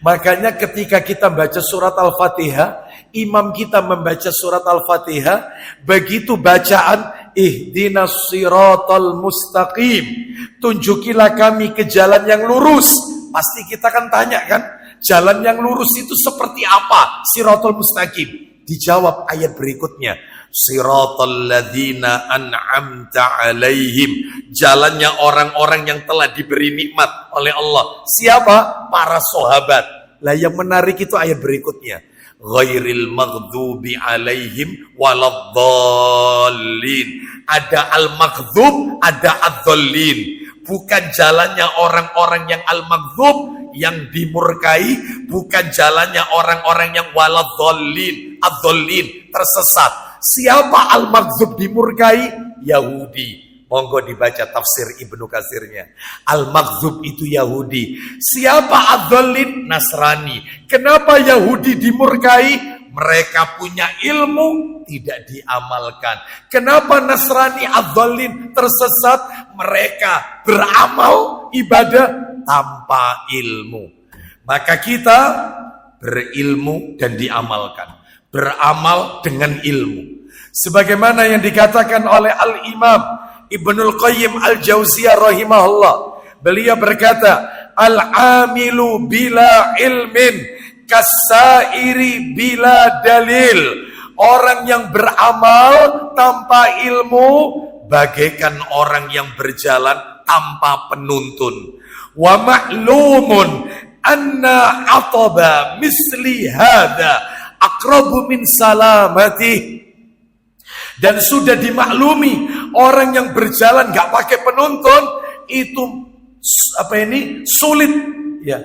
Makanya ketika kita baca surat Al-Fatihah, imam kita membaca surat Al-Fatihah, begitu bacaan ihdinas siratal mustaqim, tunjukilah kami ke jalan yang lurus. Pasti kita kan tanya kan, jalan yang lurus itu seperti apa? Siratal mustaqim. Dijawab ayat berikutnya, siratal ladzina an'amta alaihim, jalannya orang-orang yang telah diberi nikmat oleh Allah. Siapa? Para sahabat. Lah yang menarik itu ayat berikutnya, ghairil maghdubi alaihim waladdallin. Ada al-maghdub, ada ad-dhallin. Bukan jalannya orang-orang yang al-maghdub, yang dimurkai, bukan jalannya orang-orang yang waladdallin, ad-dhallin, tersesat. Siapa al-maghdub dimurkai? Yahudi. Monggo dibaca tafsir Ibnu Katsirnya. Al-maghdub itu Yahudi. Siapa ad-dhallin? Nasrani. Kenapa Yahudi dimurkai? Mereka punya ilmu, tidak diamalkan. Kenapa Nasrani ad-dhallin tersesat? Mereka beramal ibadah tanpa ilmu. Maka kita berilmu dan diamalkan. Beramal dengan ilmu. Sebagaimana yang dikatakan oleh Al-Imam Ibnul Qayyim Al-Jauziyah rahimahullah. Beliau berkata, al-amilu bila ilmin kasairi bila dalil. Orang yang beramal tanpa ilmu bagaikan orang yang berjalan tanpa penuntun. Wa ma'lumun anna ataba misli hadha aqrabu min salamati. Dan sudah dimaklumi orang yang berjalan gak pakai penuntun itu sulit ya.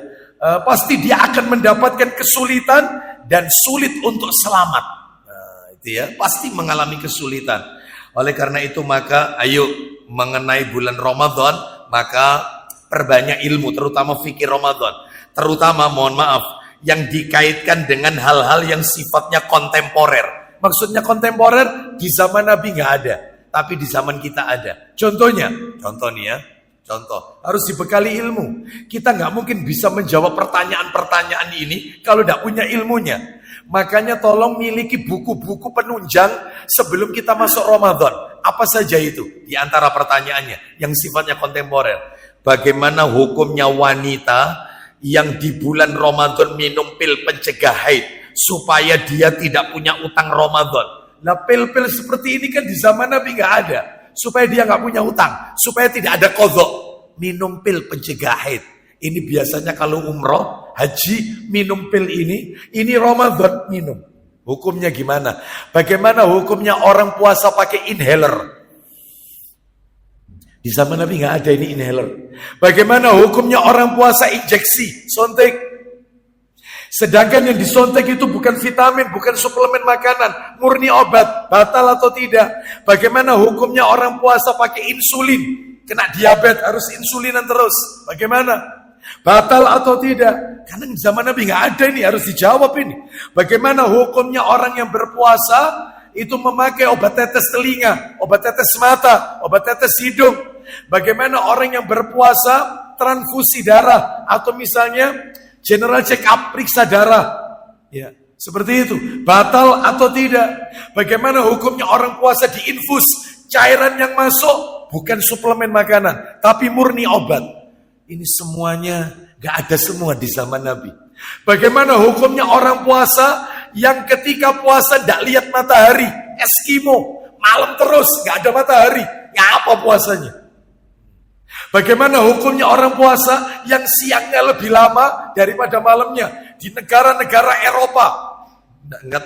Pasti dia akan mendapatkan kesulitan dan sulit untuk selamat. Nah, ya, pasti mengalami kesulitan. Oleh karena itu maka ayo mengenai bulan Ramadan, maka perbanyak ilmu, terutama fikih Ramadan. Terutama mohon maaf, yang dikaitkan dengan hal-hal yang sifatnya kontemporer. Maksudnya kontemporer di zaman Nabi nggak ada, tapi di zaman kita ada. Contoh nih ya, contoh harus dibekali ilmu. Kita nggak mungkin bisa menjawab pertanyaan-pertanyaan ini kalau nggak punya ilmunya. Makanya tolong miliki buku-buku penunjang sebelum kita masuk Ramadan. Apa saja itu? Di antara pertanyaannya yang sifatnya kontemporer. Bagaimana hukumnya wanita yang di bulan Ramadan minum pil pencegah haid supaya dia tidak punya utang Ramadan? Nah, pil-pil seperti ini kan di zaman Nabi nggak ada. Supaya dia nggak punya utang, supaya tidak ada qadha. Minum pil pencegah haid. Ini biasanya kalau umroh, haji, minum pil ini Ramadan minum. Hukumnya gimana? Bagaimana hukumnya orang puasa pakai inhaler? Di zaman Nabi nggak ada ini inhaler. Bagaimana hukumnya orang puasa injeksi, suntik? Sedangkan yang disontek itu bukan vitamin, bukan suplemen makanan, murni obat, batal atau tidak? Bagaimana hukumnya orang puasa pakai insulin? Kena diabetes harus insulinan terus. Bagaimana? Batal atau tidak? Karena di zaman Nabi nggak ada ini, harus dijawab ini. Bagaimana hukumnya orang yang berpuasa itu memakai obat tetes telinga, obat tetes mata, obat tetes hidung? Bagaimana orang yang berpuasa transfusi darah atau misalnya general check up periksa darah? Ya, seperti itu. Batal atau tidak? Bagaimana hukumnya orang puasa diinfus cairan yang masuk bukan suplemen makanan, tapi murni obat? Ini semuanya gak ada semua di zaman Nabi. Bagaimana hukumnya orang puasa yang ketika puasa gak lihat matahari, Eskimo, malam terus gak ada matahari, ya apa puasanya? Bagaimana hukumnya orang puasa yang siangnya lebih lama daripada malamnya di negara-negara Eropa?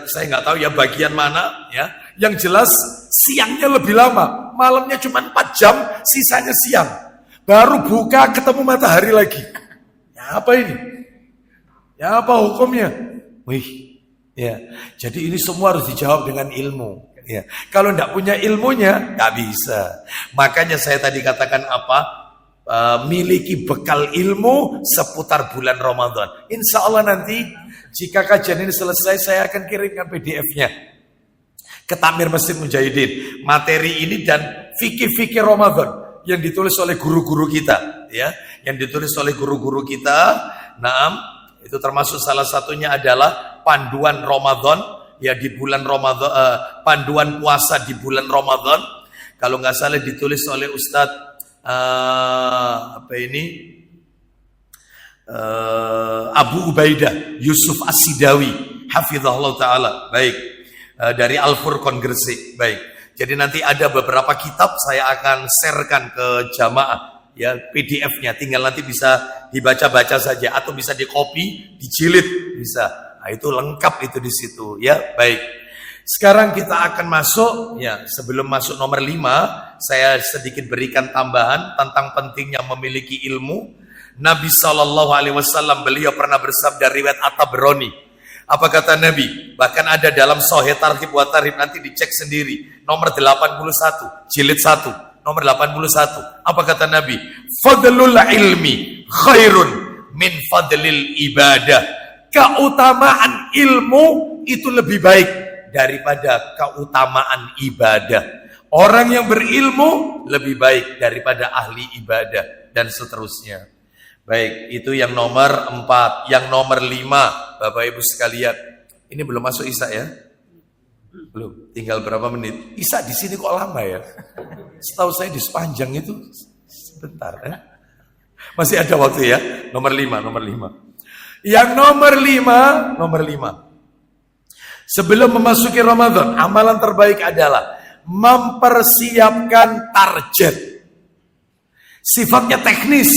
Saya nggak tahu ya bagian mana ya. Yang jelas siangnya lebih lama, malamnya cuma 4 jam, sisanya siang. Baru buka ketemu matahari lagi. Ya apa ini? Ya apa hukumnya? Wih, ya. Jadi ini semua harus dijawab dengan ilmu. Ya. Kalau tidak punya ilmunya, nggak bisa. Makanya saya tadi katakan apa? Miliki bekal ilmu seputar bulan Ramadan. Insya Allah nanti jika kajian ini selesai, saya akan kirimkan PDF-nya ke Takmir Masjid Mujahidin. Materi ini dan fikih-fikih Ramadan yang ditulis oleh guru-guru kita, ya, yang ditulis oleh guru-guru kita. Naam, itu termasuk salah satunya adalah panduan Ramadan, ya di bulan Ramadan, panduan puasa di bulan Ramadan. Kalau nggak salah ditulis oleh Ustadz Abu Ubaidah Yusuf As-Sidawi, hafizahullah taala. Baik, dari Al-Furqan Gresik. Baik. Jadi nanti ada beberapa kitab saya akan sharekan ke jamaah, ya PDF-nya, tinggal nanti bisa dibaca-baca saja atau bisa di-copy, dijilid bisa. Nah, itu lengkap itu di situ, ya. Baik. Sekarang kita akan masuk, ya sebelum masuk nomor 5, saya sedikit berikan tambahan tentang pentingnya memiliki ilmu. Nabi SAW beliau pernah bersabda riwayat At-Tabrani. Apa kata Nabi? Bahkan ada dalam Sahih Targhib wa Tarhib, nanti dicek sendiri. Nomor 81, jilid 1, nomor 81. Apa kata Nabi? Fadlul ilmi khairun min fadlil ibadah. Keutamaan ilmu itu lebih baik daripada keutamaan ibadah. Orang yang berilmu lebih baik daripada ahli ibadah dan seterusnya. Baik, itu yang nomor 4. Yang nomor 5, Bapak Ibu sekalian, ini belum masuk Isya ya? Belum, tinggal berapa menit? Isya di sini kok lama ya? Setahu saya di sepanjang itu sebentar ya. Masih ada waktu ya? Nomor 5. Yang nomor 5. Sebelum memasuki Ramadan, amalan terbaik adalah mempersiapkan target. Sifatnya teknis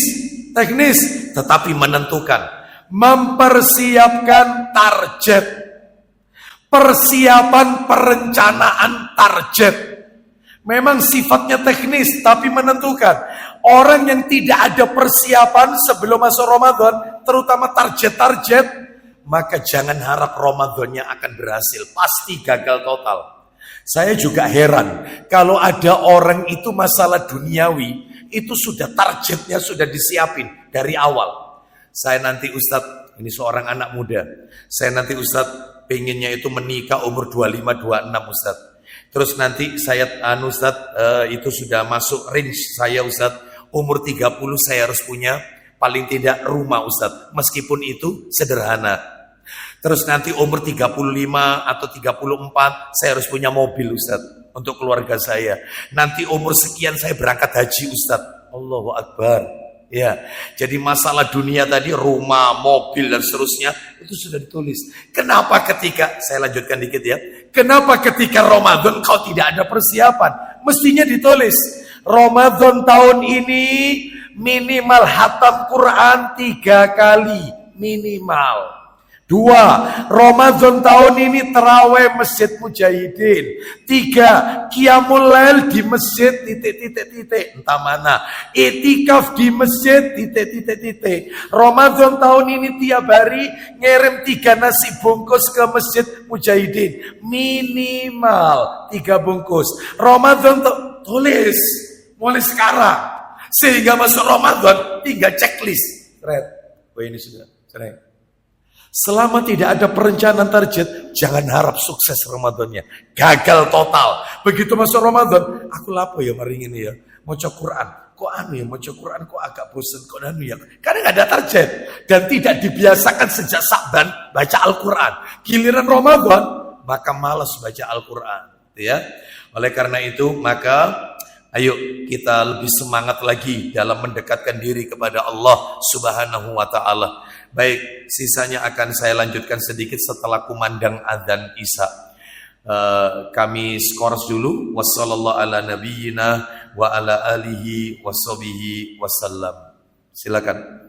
tetapi menentukan. Mempersiapkan target. Persiapan perencanaan target. Memang sifatnya teknis tapi menentukan. Orang yang tidak ada persiapan sebelum masuk Ramadan, terutama target-target, maka jangan harap Ramadannya akan berhasil. Pasti gagal total. Saya juga heran, kalau ada orang itu masalah duniawi, itu sudah targetnya sudah disiapin dari awal. Saya nanti Ustadz, ini seorang anak muda, saya nanti Ustadz pengennya itu menikah umur 25-26 Ustadz. Terus nanti saya Ustadz itu sudah masuk range saya Ustadz, umur 30 saya harus punya paling tidak rumah Ustadz, meskipun itu sederhana. Terus nanti umur 35 atau 34 saya harus punya mobil Ustadz untuk keluarga saya. Nanti umur sekian saya berangkat haji Ustadz. Allahu Akbar. Ya, jadi masalah dunia tadi, rumah, mobil dan seterusnya itu sudah ditulis. Kenapa ketika, saya lanjutkan dikit ya. Kenapa ketika Ramadan kau tidak ada persiapan? Mestinya ditulis. Ramadan tahun ini minimal hatam Quran 3 kali. Minimal. 2. Ramadan tahun ini terawih Masjid Mujahidin. 3. Qiyamul Lail di masjid titik. Entah mana. Itikaf di masjid titik. Ramadan tahun ini tiap hari ngirim 3 nasi bungkus ke Masjid Mujahidin. Minimal 3 bungkus. Ramadan tulis mulai sekarang. Sehingga masuk Ramadan tinggal checklist. Red. Oh ini sudah. Sering. Selama tidak ada perencanaan target, jangan harap sukses Ramadannya. Gagal total. Begitu masuk Ramadan, aku lapo ya maring ini ya. Maca Quran. Kok anu ya, maca Quran kok agak bosan, kok anu ya. Karena nggak ada target. Dan tidak dibiasakan sejak Sa'ban baca Al-Quran. Giliran Ramadan, maka malas baca Al-Quran. Ya. Oleh karena itu, maka ayo kita lebih semangat lagi dalam mendekatkan diri kepada Allah Subhanahu wa Ta'ala. Baik, sisanya akan saya lanjutkan sedikit setelah kumandang adzan Isya. Kami skors dulu. Wassallallahu ala nabiyyina wa ala alihi washabihi wasallam. Silakan.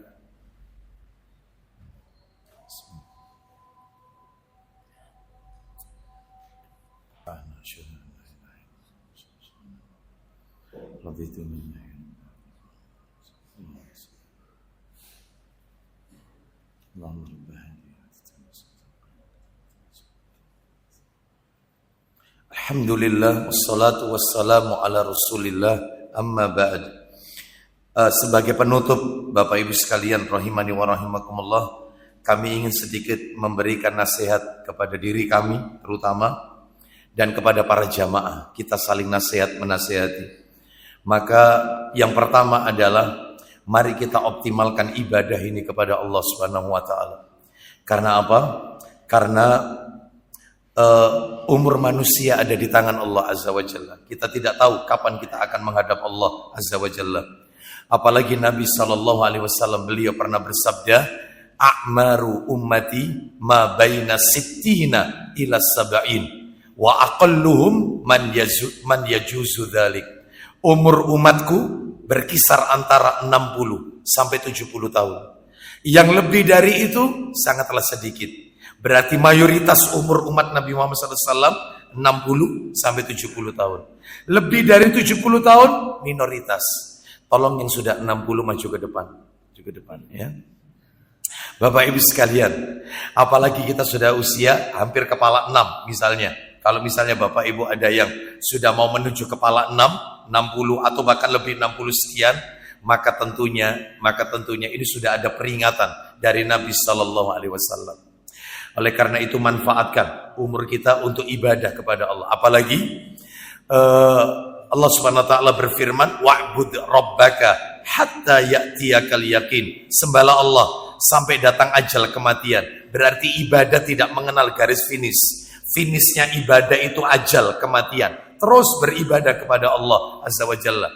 Alhamdulillah, wassalatu wassalamu ala rasulillah, amma ba'd. Sebagai penutup, Bapak Ibu sekalian rahimani wa rahimakumullah, kami ingin sedikit memberikan nasihat kepada diri kami terutama dan kepada para jamaah. Kita saling nasihat menasihati. Maka yang pertama adalah mari kita optimalkan ibadah ini kepada Allah Subhanahu wa Ta'ala. Karena apa? Karena umur manusia ada di tangan Allah Azza wa Jalla. Kita tidak tahu kapan kita akan menghadap Allah Azza wa Jalla. Apalagi Nabi SAW beliau pernah bersabda, a'maru ummati ma baina sittina ila sab'in wa aqalluhum man yajuzu dhalik. Umur umatku berkisar antara 60 sampai 70 tahun. Yang lebih dari itu sangatlah sedikit. Berarti mayoritas umur umat Nabi Muhammad SAW 60 sampai 70 tahun. Lebih dari 70 tahun minoritas. Tolong yang sudah 60 maju ke depan. Ya. Bapak Ibu sekalian, apalagi kita sudah usia hampir kepala 6 misalnya. Kalau misalnya Bapak Ibu ada yang sudah mau menuju kepala 6, 60 atau bahkan lebih 60 sekian, maka tentunya ini sudah ada peringatan dari Nabi Sallallahu Alaihi Wasallam. Oleh karena itu manfaatkan umur kita untuk ibadah kepada Allah. Apalagi Allah Subhanahu wa taala berfirman, wa'bud rabbaka hatta ya'tiyakal yaqin. Sembahlah Allah sampai datang ajal kematian. Berarti ibadah tidak mengenal garis finish. Finishnya ibadah itu ajal kematian. Terus beribadah kepada Allah Azza wa Jalla.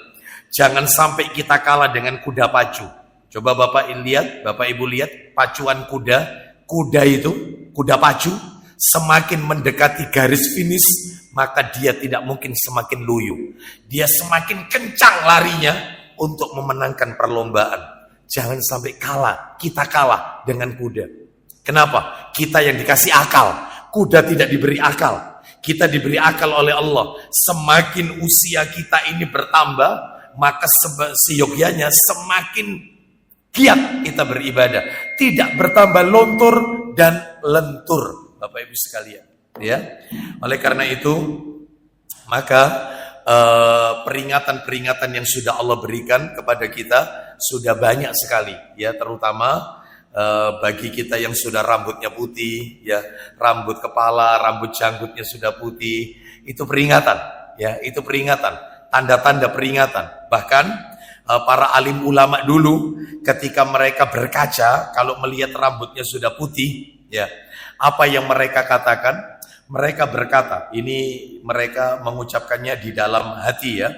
Jangan sampai kita kalah dengan kuda pacu. Coba Bapak Ibu lihat pacuan kuda. Kuda itu, kuda pacu, semakin mendekati garis finish, maka dia tidak mungkin semakin loyo. Dia semakin kencang larinya untuk memenangkan perlombaan. Jangan sampai kita kalah dengan kuda. Kenapa? Kita yang dikasih akal, kuda tidak diberi akal. Kita diberi akal oleh Allah. Semakin usia kita ini bertambah, maka seyogyanya semakin giat kita beribadah. Tidak bertambah lontur dan lentur, Bapak Ibu sekalian. Ya, oleh karena itu maka peringatan-peringatan yang sudah Allah berikan kepada kita sudah banyak sekali, ya, terutama bagi kita yang sudah rambutnya putih, ya, rambut kepala, rambut janggutnya sudah putih, itu peringatan, ya, itu peringatan, tanda-tanda peringatan. Bahkan para alim ulama dulu ketika mereka berkaca, kalau melihat rambutnya sudah putih, ya, apa yang mereka katakan? Mereka berkata, ini mereka mengucapkannya di dalam hati, ya.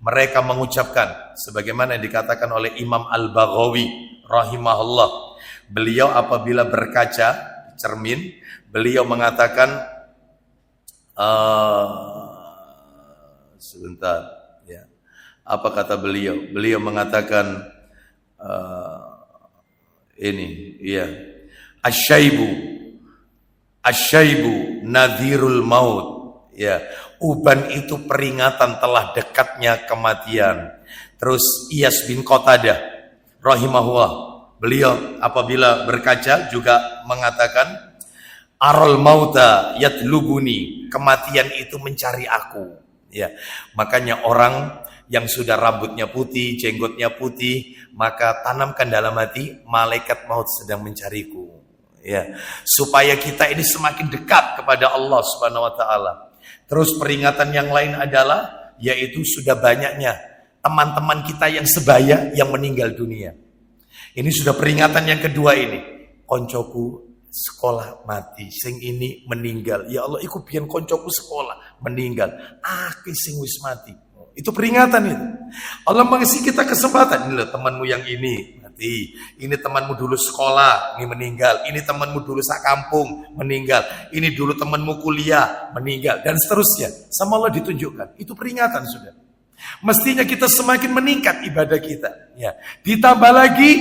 Mereka mengucapkan sebagaimana yang dikatakan oleh Imam Al-Baghawi rahimahullah. Beliau apabila berkaca cermin, beliau mengatakan sebentar, ya. Apa kata beliau? Beliau mengatakan ini, ya. Asyaibu nadhirul maut, ya, uban itu peringatan telah dekatnya kematian. Terus Iyas bin Qatadah rahimahullah, beliau apabila berkaca juga mengatakan aral mauta yatlubuni, kematian itu mencari aku, ya. Makanya orang yang sudah rambutnya putih, jenggotnya putih, maka tanamkan dalam hati, malaikat maut sedang mencariku. Ya, supaya kita ini semakin dekat kepada Allah Subhanahu wa taala. Terus peringatan yang lain adalah yaitu sudah banyaknya teman-teman kita yang sebaya yang meninggal dunia. Ini sudah peringatan yang kedua ini. Koncoku sekolah mati, sing ini meninggal. Ya Allah, iku biyen koncoku sekolah meninggal. Sing wis mati. Itu peringatan itu. Allah mengisi kita kesempatan. Ini loh temanmu yang ini. Ini temanmu dulu sekolah, ini meninggal. Ini temanmu dulu sakampung, meninggal. Ini dulu temanmu kuliah, meninggal. Dan seterusnya. Sama Allah ditunjukkan. Itu peringatan sudah. Mestinya kita semakin meningkat ibadah kita. Ya. Ditambah lagi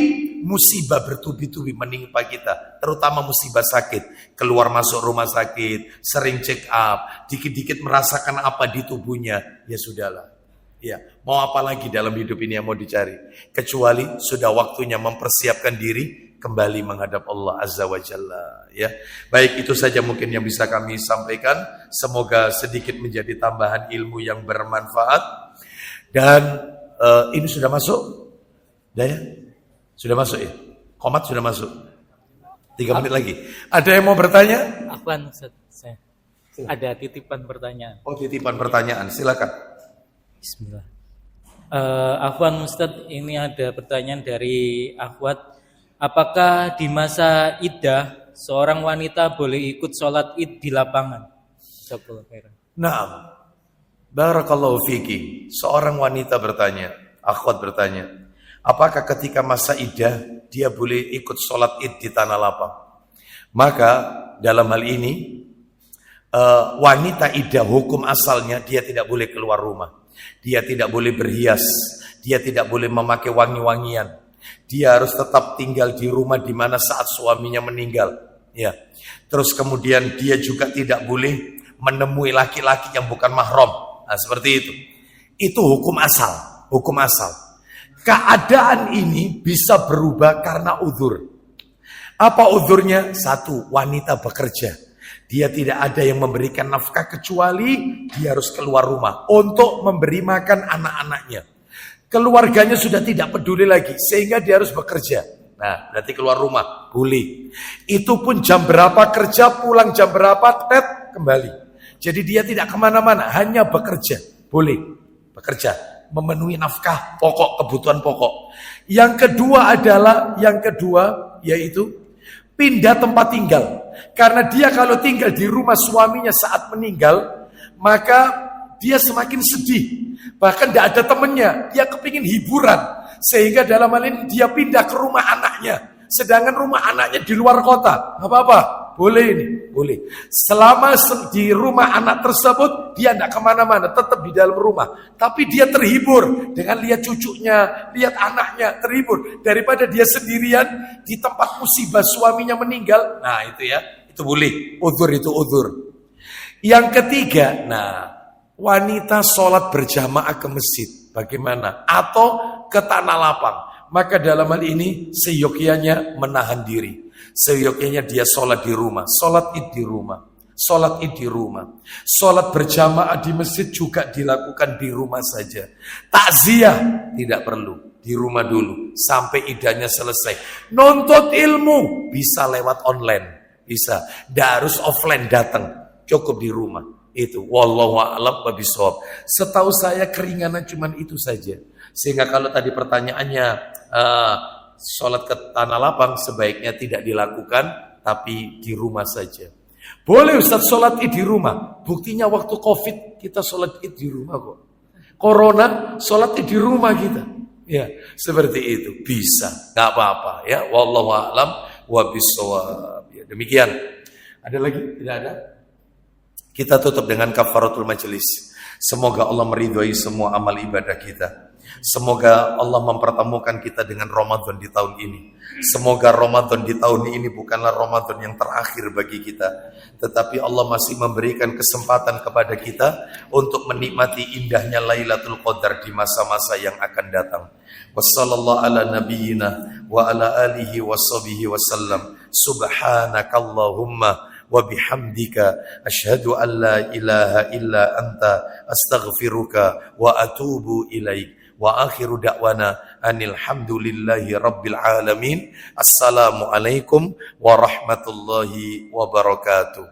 musibah bertubi-tubi menimpa kita. Terutama musibah sakit. Keluar masuk rumah sakit, sering check up, dikit-dikit merasakan apa di tubuhnya. Ya sudahlah. Ya, mau apa lagi dalam hidup ini yang mau dicari? Kecuali sudah waktunya mempersiapkan diri kembali menghadap Allah Azza wa Jalla. Ya, baik, itu saja mungkin yang bisa kami sampaikan. Semoga sedikit menjadi tambahan ilmu yang bermanfaat. Dan ini sudah masuk, ya? Sudah masuk ya? Komat sudah masuk. 3 menit lagi. Ada yang mau bertanya? Afwan, saya ada titipan pertanyaan. Oh, titipan pertanyaan, silakan. Bismillah. Afwan Ustadz, ini ada pertanyaan dari Akhwat. Apakah di masa iddah seorang wanita boleh ikut sholat id di lapangan? Naam. Barakallahu fiki. Seorang wanita bertanya, Akhwat bertanya, apakah ketika masa iddah dia boleh ikut sholat id di tanah lapang? Maka dalam hal ini wanita iddah hukum asalnya dia tidak boleh keluar rumah. Dia tidak boleh berhias, dia tidak boleh memakai wangi-wangian. Dia harus tetap tinggal di rumah di mana saat suaminya meninggal. Ya. Terus kemudian dia juga tidak boleh menemui laki-laki yang bukan mahram. Nah, seperti itu. Itu hukum asal, hukum asal. Keadaan ini bisa berubah karena uzur. Apa uzurnya? 1, wanita bekerja. Dia tidak ada yang memberikan nafkah kecuali dia harus keluar rumah untuk memberi makan anak-anaknya. Keluarganya sudah tidak peduli lagi sehingga dia harus bekerja. Nah, berarti keluar rumah boleh. Itu pun jam berapa kerja, pulang jam berapa, kembali. Jadi dia tidak kemana-mana, hanya bekerja. Boleh bekerja, memenuhi nafkah pokok, kebutuhan pokok. Yang kedua yaitu pindah tempat tinggal. Karena dia kalau tinggal di rumah suaminya saat meninggal, maka dia semakin sedih. Bahkan tidak ada temannya, dia kepingin hiburan. Sehingga dalam hal ini dia pindah ke rumah anaknya. Sedangkan rumah anaknya di luar kota. Apa-apa, boleh ini, boleh. Selama di rumah anak tersebut, dia tidak kemana-mana, tetap di dalam rumah. Tapi dia terhibur dengan lihat cucunya, lihat anaknya, terhibur. Daripada dia sendirian di tempat musibah suaminya meninggal. Nah itu ya, itu boleh. Uzur itu uzur. Yang ketiga, wanita sholat berjamaah ke masjid. Bagaimana? Atau ke tanah lapang. maka dalam hal ini seyogyanya menahan diri. Seyogyanya dia sholat di rumah, sholat id di rumah. Sholat id di rumah. Sholat berjamaah di masjid juga dilakukan di rumah saja. Takziah tidak perlu, di rumah dulu sampai idahnya selesai. Nuntut ilmu bisa lewat online, bisa. Tidak harus offline datang, cukup di rumah. Itu wallahu a'lam bishawab. Setahu saya keringanan cuman itu saja. Sehingga kalau tadi pertanyaannya sholat ke tanah lapang sebaiknya tidak dilakukan, tapi di rumah saja. Boleh Ustaz sholat id di rumah. Buktinya waktu COVID kita sholat id di rumah kok. Corona sholat id di rumah kita. Ya, seperti itu bisa, nggak apa-apa ya. Wallahu a'lam bishawab. Ya, demikian. Ada lagi? Tidak ada. Kita tutup dengan kafaratul majelis. Semoga Allah meridhai semua amal ibadah kita. Semoga Allah mempertemukan kita dengan Ramadan di tahun ini. Semoga Ramadan di tahun ini bukanlah Ramadan yang terakhir bagi kita, tetapi Allah masih memberikan kesempatan kepada kita untuk menikmati indahnya Lailatul Qadar di masa-masa yang akan datang. Wassallallahu ala nabiyyina wa ala alihi washabihi wasallam. Subhanakallahumma wa bihamdika asyhadu an la ilaha illa anta astaghfiruka wa atubu ilaik. Wa akhiru da'wana anil hamdulillahi rabbil alamin. Assalamualaikum warahmatullahi wabarakatuh.